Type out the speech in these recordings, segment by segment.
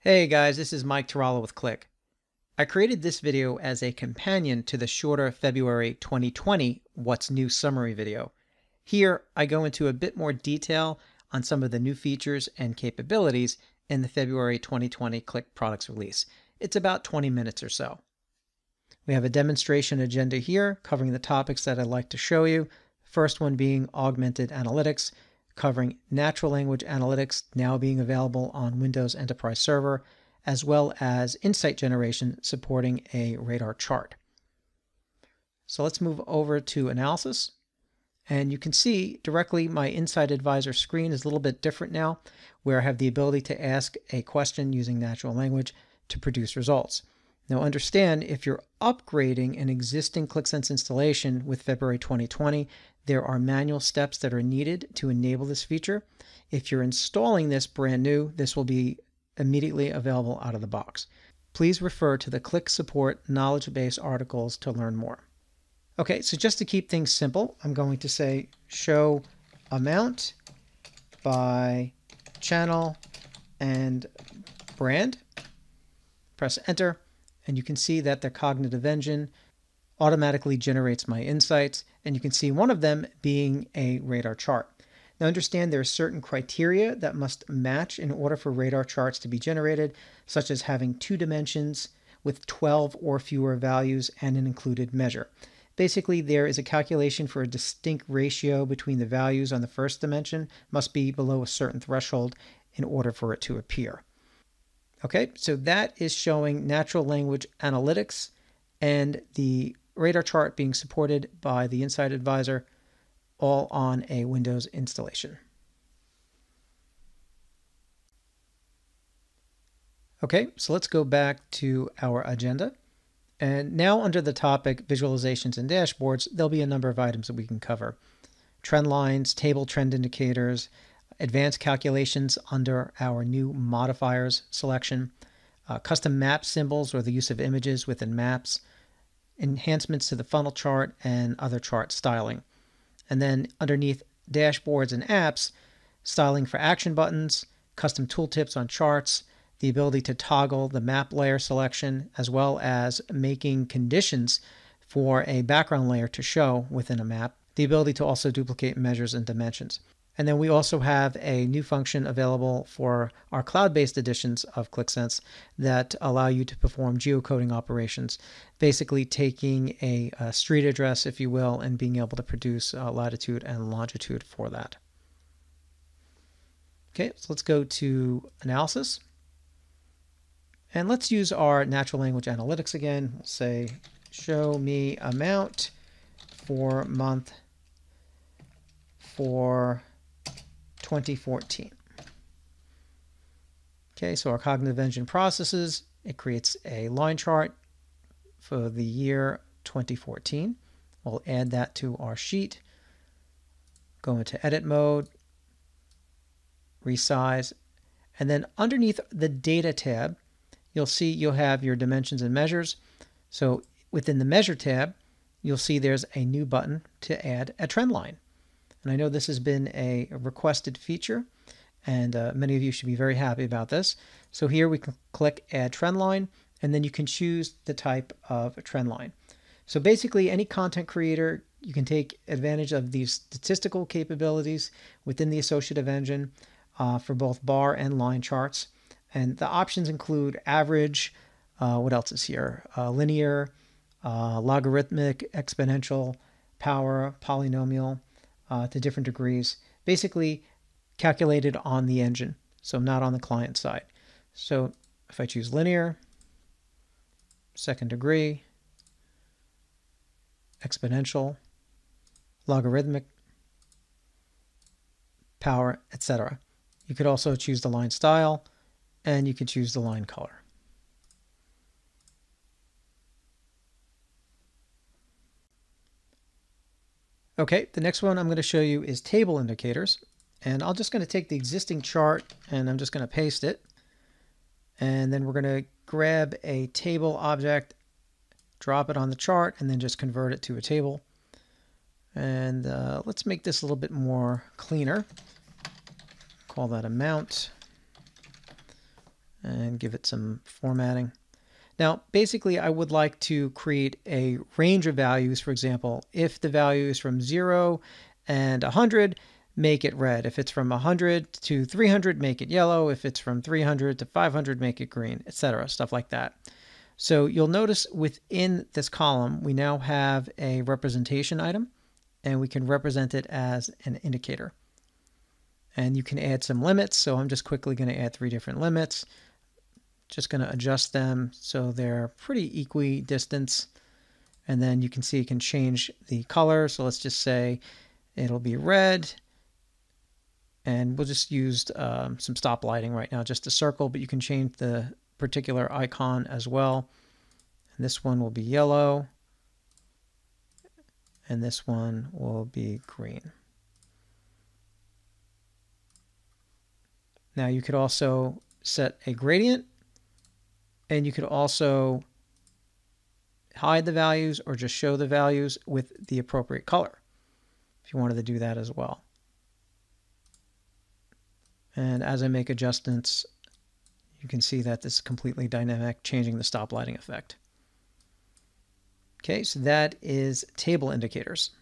Hey guys, this is Mike Tarallo with Qlik. I created this video as a companion to the shorter February 2020 What's New summary video. Here, I go into a bit more detail on some of the new features and capabilities in the February 2020 Qlik products release. It's about 20 minutes or so. We have a demonstration agenda here covering the topics that I'd like to show you. First one being augmented analytics, covering natural language analytics now being available on Windows Enterprise Server, as well as insight generation supporting a radar chart. So let's move over to analysis. And you can see directly my Insight Advisor screen is a little bit different now, where I have the ability to ask a question using natural language to produce results. Now understand, if you're upgrading an existing Qlik Sense installation with February 2020, there are manual steps that are needed to enable this feature. If you're installing this brand new, this will be immediately available out of the box. Please refer to the Qlik Support knowledge base articles to learn more. Okay, so just to keep things simple, I'm going to say show amount by channel and brand. Press enter, and you can see that the cognitive engine automatically generates my insights, and you can see one of them being a radar chart. Now understand, there are certain criteria that must match in order for radar charts to be generated, such as having 2 dimensions with 12 or fewer values and an included measure. Basically, there is a calculation for a distinct ratio between the values on the first dimension must be below a certain threshold in order for it to appear. Okay, so that is showing natural language analytics and the radar chart being supported by the Insight Advisor, all on a Windows installation. Okay, so let's go back to our agenda. And now under the topic visualizations and dashboards, there'll be a number of items that we can cover. Trend lines, table trend indicators, advanced calculations under our new modifiers selection, custom map symbols or the use of images within maps, enhancements to the funnel chart, and other chart styling. And then underneath dashboards and apps, styling for action buttons, custom tooltips on charts, the ability to toggle the map layer selection, as well as making conditions for a background layer to show within a map, the ability to also duplicate measures and dimensions. And then we also have a new function available for our cloud-based editions of Qlik Sense that allow you to perform geocoding operations, basically taking a street address, if you will, and being able to produce latitude and longitude for that. Okay, so let's go to analysis. And let's use our natural language analytics again. We'll say show me amount for month for 2014. Okay, so our cognitive engine processes, it creates a line chart for the year 2014. We'll add that to our sheet, go into edit mode, resize, and then underneath the data tab, you'll see you'll have your dimensions and measures. So within the measure tab, you'll see there's a new button to add a trend line. And I know this has been a requested feature, and many of you should be very happy about this. So here we can click Add Trend Line, and then you can choose the type of trend line. So basically, any content creator, you can take advantage of these statistical capabilities within the associative engine for both bar and line charts. And the options include average, what else is here? Linear, logarithmic, exponential, power, polynomial, to different degrees, basically calculated on the engine, so not on the client side. So if I choose linear, second degree, exponential, logarithmic, power, etc. You could also choose the line style, and you could choose the line color. Okay, the next one I'm going to show you is table indicators. And I'm just going to take the existing chart and I'm just going to paste it. And then we're going to grab a table object, drop it on the chart, and then just convert it to a table. And let's make this a little bit more cleaner. Call that amount. and give it some formatting. Now, basically, I would like to create a range of values. For example, if the value is from 0 and 100, make it red. If it's from 100 to 300, make it yellow. If it's from 300 to 500, make it green, etc. Stuff like that. So you'll notice within this column, we now have a representation item, and we can represent it as an indicator. And you can add some limits. So I'm just quickly going to add 3 different limits. Just going to adjust them so they're pretty equidistant. And then you can see you can change the color. So let's just say it'll be red. And we'll just use some stop lighting right now, just a circle, but you can change the particular icon as well. And this one will be yellow. And this one will be green. Now you could also set a gradient. And you could also hide the values or just show the values with the appropriate color if you wanted to do that as well. And as I make adjustments, you can see that this is completely dynamic, changing the stop lighting effect. Okay, so that is table indicators.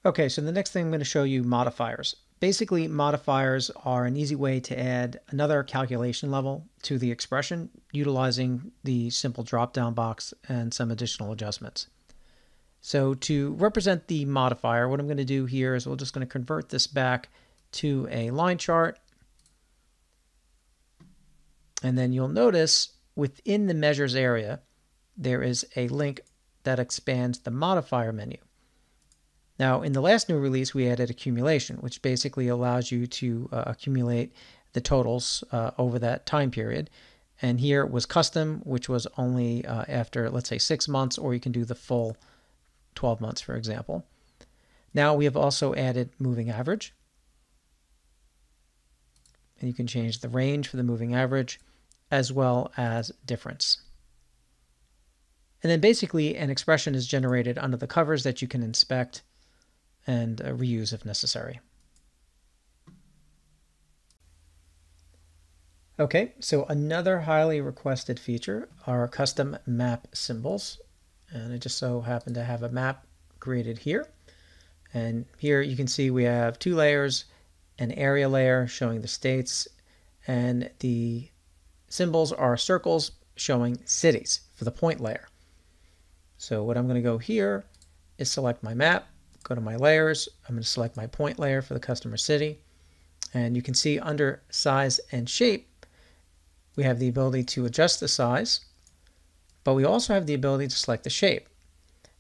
Okay, so the next thing I'm going to show you modifiers. Basically, modifiers are an easy way to add another calculation level to the expression utilizing the simple drop-down box and some additional adjustments. So to represent the modifier, what I'm going to do here is we're just going to convert this back to a line chart. And then you'll notice within the measures area, there is a link that expands the modifier menu. Now, in the last new release, we added accumulation, which basically allows you to accumulate the totals over that time period. And here it was custom, which was only after, let's say, 6 months, or you can do the full 12 months, for example. Now we have also added moving average. And you can change the range for the moving average, as well as difference. And then basically an expression is generated under the covers that you can inspect and reuse if necessary. Okay, so another highly requested feature are custom map symbols. And I just so happen to have a map created here. And here you can see we have 2 layers, an area layer showing the states, and the symbols are circles showing cities for the point layer. So what I'm going to go here is select my map, go to my layers. I'm going to select my point layer for the customer city. And you can see under size and shape, we have the ability to adjust the size, but we also have the ability to select the shape.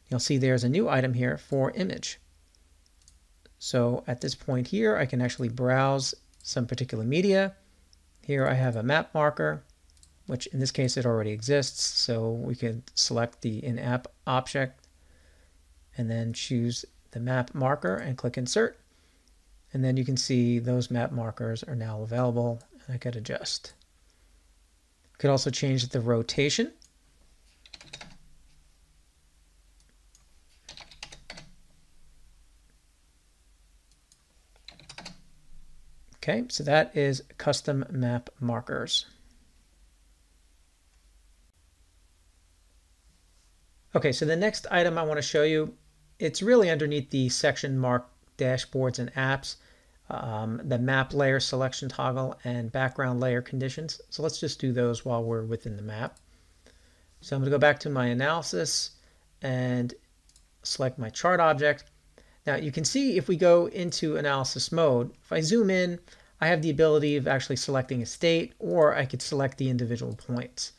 You'll see there's a new item here for image. So at this point here, I can actually browse some particular media. Here I have a map marker, which in this case it already exists. So we could select the in-app object and then choose the map marker and click insert. And then you can see those map markers are now available, and I could adjust. I could also change the rotation. Okay, so that is custom map markers. Okay, so the next item I want to show you, it's really underneath the section marked dashboards and apps, the map layer selection toggle and background layer conditions. So let's just do those while we're within the map. So I'm going to go back to my analysis and select my chart object. Now you can see if we go into analysis mode, if I zoom in, I have the ability of actually selecting a state, or I could select the individual points.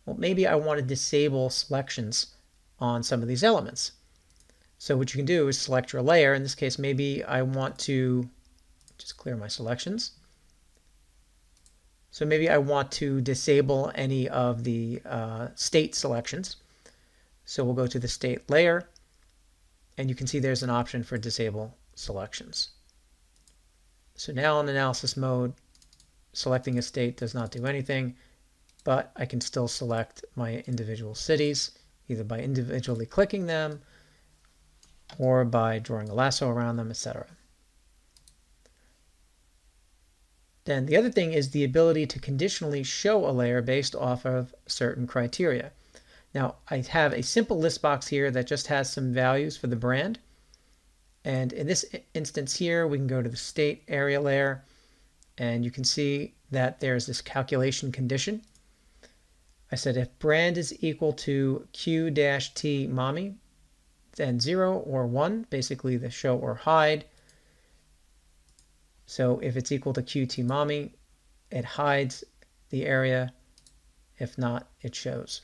Well, maybe I want to disable selections on some of these elements. So what you can do is select your layer. In this case, maybe I want to just clear my selections. So maybe I want to disable any of the state selections. So we'll go to the state layer. And you can see there's an option for disable selections. So now in analysis mode, selecting a state does not do anything, but I can still select my individual cities, either by individually clicking them or by drawing a lasso around them, etc. Then the other thing is the ability to conditionally show a layer based off of certain criteria. Now, I have a simple list box here that just has some values for the brand. And in this instance here, we can go to the state area layer, and you can see that there's this calculation condition. I said if brand is equal to Q-T mommy, then 0 or 1, basically the show or hide. So if it's equal to QT mommy, it hides the area. If not, it shows.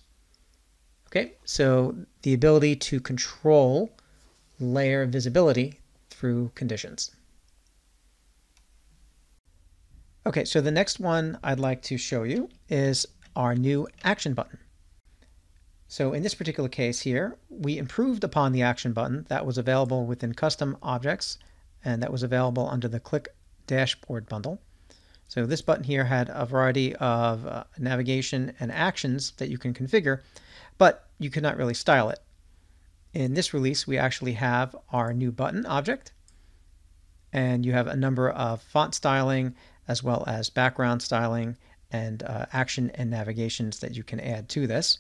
Okay, so the ability to control layer visibility through conditions. Okay, so the next one I'd like to show you is our new action button. So in this particular case here, we improved upon the action button that was available within custom objects, and that was available under the Qlik dashboard bundle. So this button here had a variety of navigation and actions that you can configure, but you could not really style it. In this release, we actually have our new button object, and you have a number of font styling as well as background styling and action and navigations that you can add to this.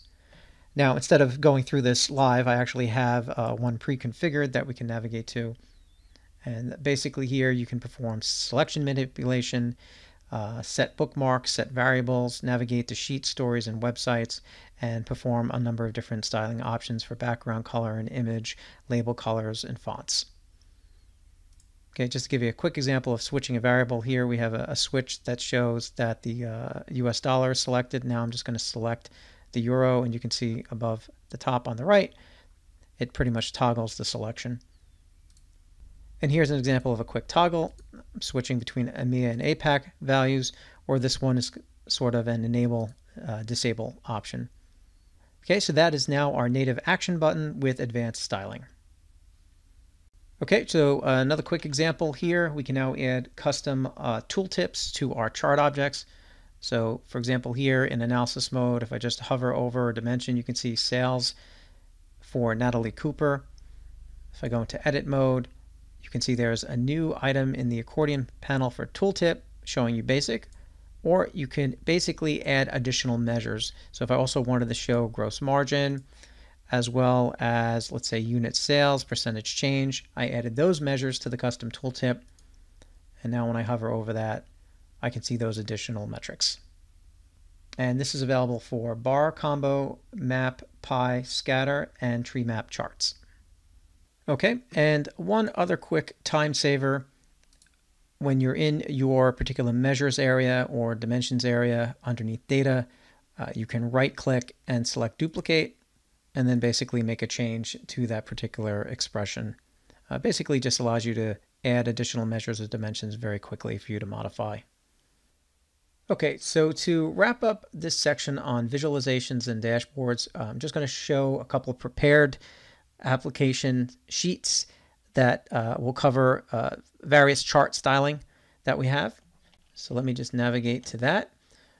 Now, instead of going through this live, I actually have one pre-configured that we can navigate to. And basically here you can perform selection manipulation, set bookmarks, set variables, navigate to sheet stories and websites, and perform a number of different styling options for background color and image, label colors, and fonts. Okay, just to give you a quick example of switching a variable here, we have a switch that shows that the US dollar is selected. Now I'm just going to select the euro, and you can see above the top on the right, it pretty much toggles the selection. And here's an example of a quick toggle. I'm switching between EMEA and APAC values, or this one is sort of an enable, disable option. Okay, so that is now our native action button with advanced styling. Okay, so another quick example here, we can now add custom tooltips to our chart objects. So for example here in analysis mode, if I just hover over a dimension, you can see sales for Natalie Cooper. If I go into edit mode, you can see there's a new item in the accordion panel for tooltip showing you basic, or you can basically add additional measures. So if I also wanted to show gross margin, as well as, let's say, unit sales, percentage change, I added those measures to the custom tooltip. And now when I hover over that, I can see those additional metrics. And this is available for bar, combo, map, pie, scatter, and tree map charts. Okay, and one other quick time saver. When you're in your particular measures area or dimensions area underneath data, you can right click and select duplicate, and then basically make a change to that particular expression. Basically just allows you to add additional measures of dimensions very quickly for you to modify. Okay, so to wrap up this section on visualizations and dashboards, I'm just going to show a couple of prepared application sheets that will cover various chart styling that we have. So let me just navigate to that.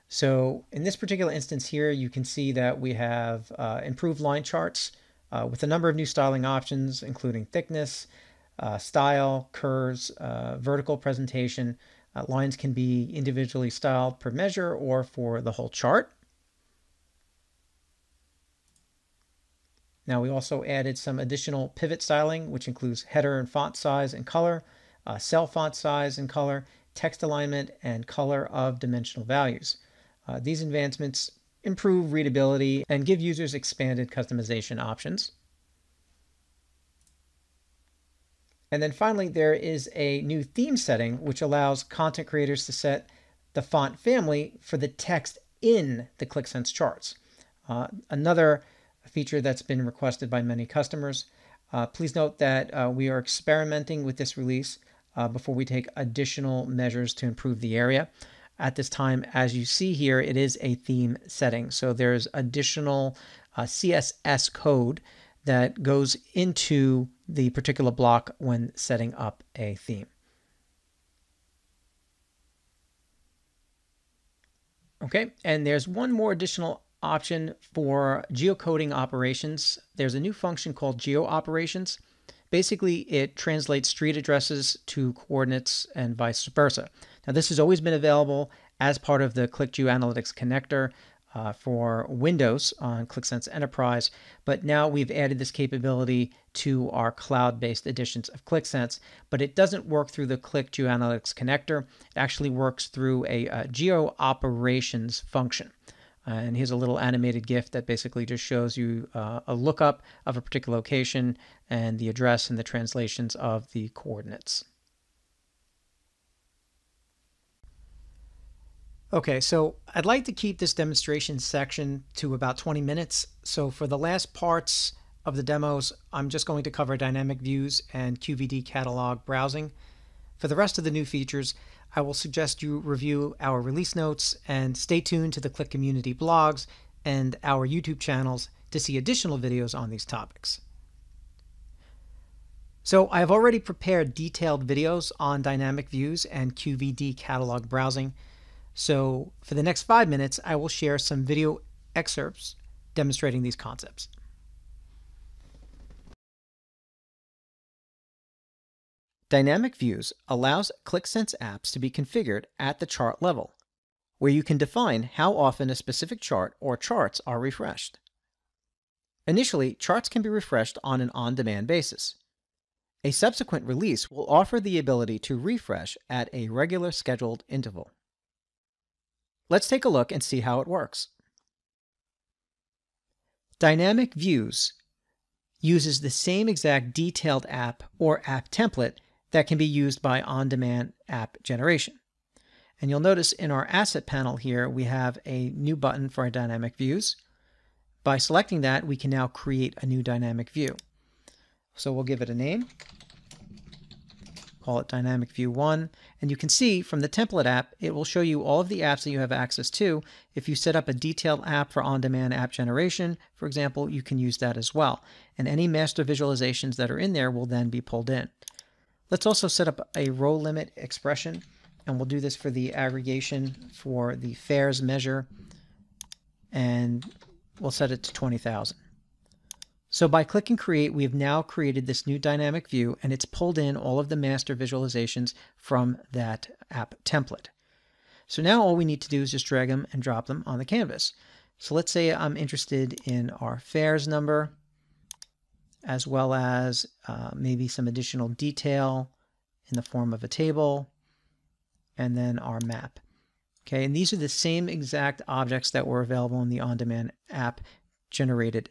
So in this particular instance here, you can see that we have improved line charts with a number of new styling options, including thickness, style, curves, vertical presentation. Lines can be individually styled per measure or for the whole chart. Now we also added some additional pivot styling, which includes header and font size and color, cell font size and color, text alignment, and color of dimensional values. These advancements improve readability and give users expanded customization options. And then finally, there is a new theme setting, which allows content creators to set the font family for the text in the Qlik Sense charts. Another feature that's been requested by many customers. Please note that we are experimenting with this release before we take additional measures to improve the area. At this time, as you see here, it is a theme setting. So there's additional CSS code that goes into the particular block when setting up a theme. Okay, and there's one more additional option for geocoding operations. There's a new function called geo operations. Basically, it translates street addresses to coordinates and vice versa. Now, this has always been available as part of the Qlik Analytics connector for Windows on Qlik Sense Enterprise, but now we've added this capability to our cloud-based editions of Qlik Sense, but it doesn't work through the Qlik Analytics connector. It actually works through a geo operations function. And here's a little animated GIF that basically just shows you a lookup of a particular location and the address and the translations of the coordinates. Okay, so I'd like to keep this demonstration section to about 20 minutes. So for the last parts of the demos, I'm just going to cover dynamic views and QVD Catalog Browsing. For the rest of the new features, I will suggest you review our release notes and stay tuned to the Qlik community blogs and our YouTube channels to see additional videos on these topics. So I have already prepared detailed videos on dynamic views and QVD Catalog Browsing. So for the next 5 minutes, I will share some video excerpts demonstrating these concepts. Dynamic Views allows Qlik Sense apps to be configured at the chart level, where you can define how often a specific chart or charts are refreshed. Initially, charts can be refreshed on an on-demand basis. A subsequent release will offer the ability to refresh at a regular scheduled interval. Let's take a look and see how it works. Dynamic Views uses the same exact detailed app or app template that can be used by on-demand app generation. And you'll notice in our asset panel here, we have a new button for our dynamic views. By selecting that, we can now create a new dynamic view. So we'll give it a name, call it Dynamic View 1, and you can see from the template app, it will show you all of the apps that you have access to. If you set up a detailed app for on-demand app generation, for example, you can use that as well. And any master visualizations that are in there will then be pulled in. Let's also set up a row limit expression, and we'll do this for the aggregation for the fares measure, and we'll set it to 20,000. So by clicking Create, we have now created this new dynamic view, and it's pulled in all of the master visualizations from that app template. So now all we need to do is just drag them and drop them on the canvas. So let's say I'm interested in our fares number, as well as maybe some additional detail in the form of a table, and then our map. Okay, and these are the same exact objects that were available in the on-demand app generated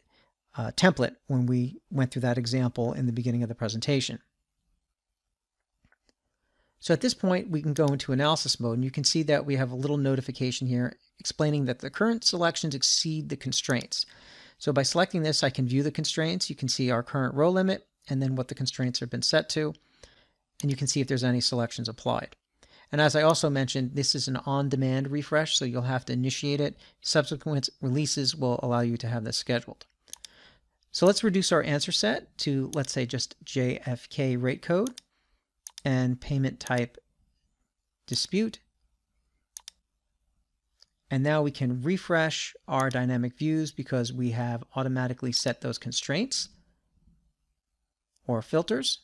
template when we went through that example in the beginning of the presentation. So at this point, we can go into analysis mode, and you can see that we have a little notification here explaining that the current selections exceed the constraints. So by selecting this, I can view the constraints. You can see our current row limit and then what the constraints have been set to, and you can see if there's any selections applied. And as I also mentioned, this is an on-demand refresh, so you'll have to initiate it. Subsequent releases will allow you to have this scheduled. So let's reduce our answer set to, let's say, just JFK rate code and payment type dispute. And now we can refresh our dynamic views because we have automatically set those constraints or filters.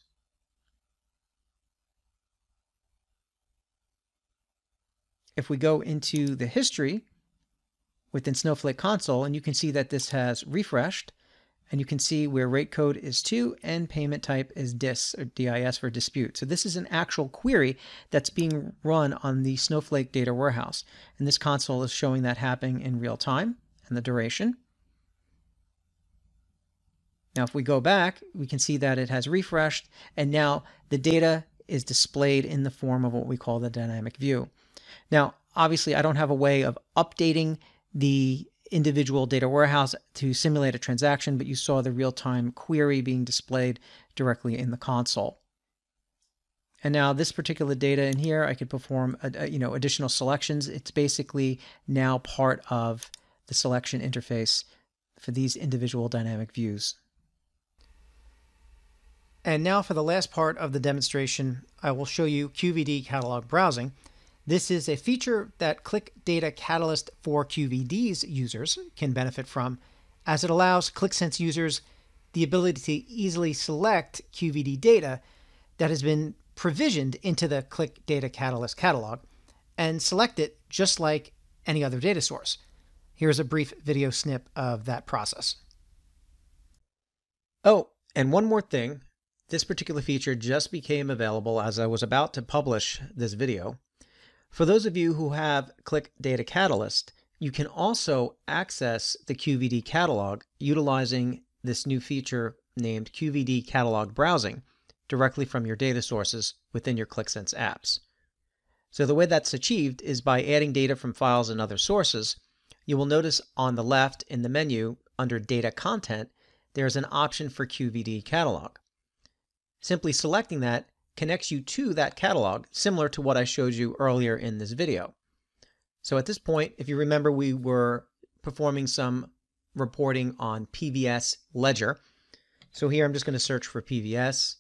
If we go into the history within Snowflake console, and you can see that this has refreshed, and you can see where rate code is 2 and payment type is DIS, or DIS for dispute. So this is an actual query that's being run on the Snowflake data warehouse. And this console is showing that happening in real time and the duration. Now, if we go back, we can see that it has refreshed, and now the data is displayed in the form of what we call the dynamic view. Now, obviously, I don't have a way of updating the individual data warehouse to simulate a transaction, but you saw the real-time query being displayed directly in the console. And now this particular data in here, I could perform additional selections. It's basically now part of the selection interface for these individual dynamic views. And now for the last part of the demonstration, I will show you QVD Catalog Browsing. This is a feature that Qlik Data Catalyst for QVD's users can benefit from, as it allows Qlik Sense users the ability to easily select QVD data that has been provisioned into the Qlik Data Catalyst catalog and select it just like any other data source. Here's a brief video snip of that process. Oh, and one more thing. This particular feature just became available as I was about to publish this video. For those of you who have Qlik Data Catalyst, you can also access the QVD catalog utilizing this new feature named QVD Catalog Browsing directly from your data sources within your Qlik Sense apps. So the way that's achieved is by adding data from files and other sources. You will notice on the left in the menu under Data Content, there's an option for QVD Catalog. Simply selecting that connects you to that catalog, similar to what I showed you earlier in this video. So at this point, if you remember, we were performing some reporting on PVS ledger. So here I'm just going to search for PVS.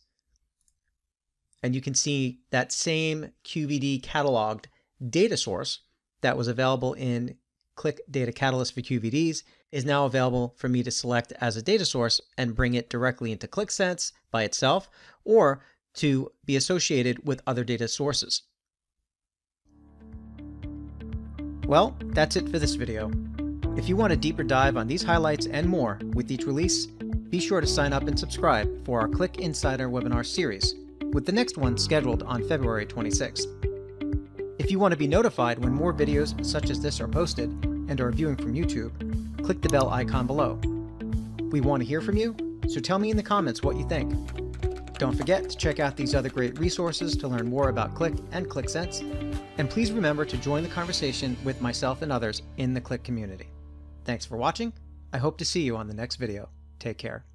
And you can see that same QVD cataloged data source that was available in Qlik Data Catalyst for QVDs is now available for me to select as a data source and bring it directly into Qlik Sense by itself, or to be associated with other data sources. Well, that's it for this video. If you want a deeper dive on these highlights and more with each release, be sure to sign up and subscribe for our Qlik Insider webinar series, with the next one scheduled on February 26th. If you want to be notified when more videos such as this are posted and are viewing from YouTube, click the bell icon below. We want to hear from you, so tell me in the comments what you think. Don't forget to check out these other great resources to learn more about Qlik and Qlik Sense, and please remember to join the conversation with myself and others in the Qlik community. Thanks for watching. I hope to see you on the next video. Take care.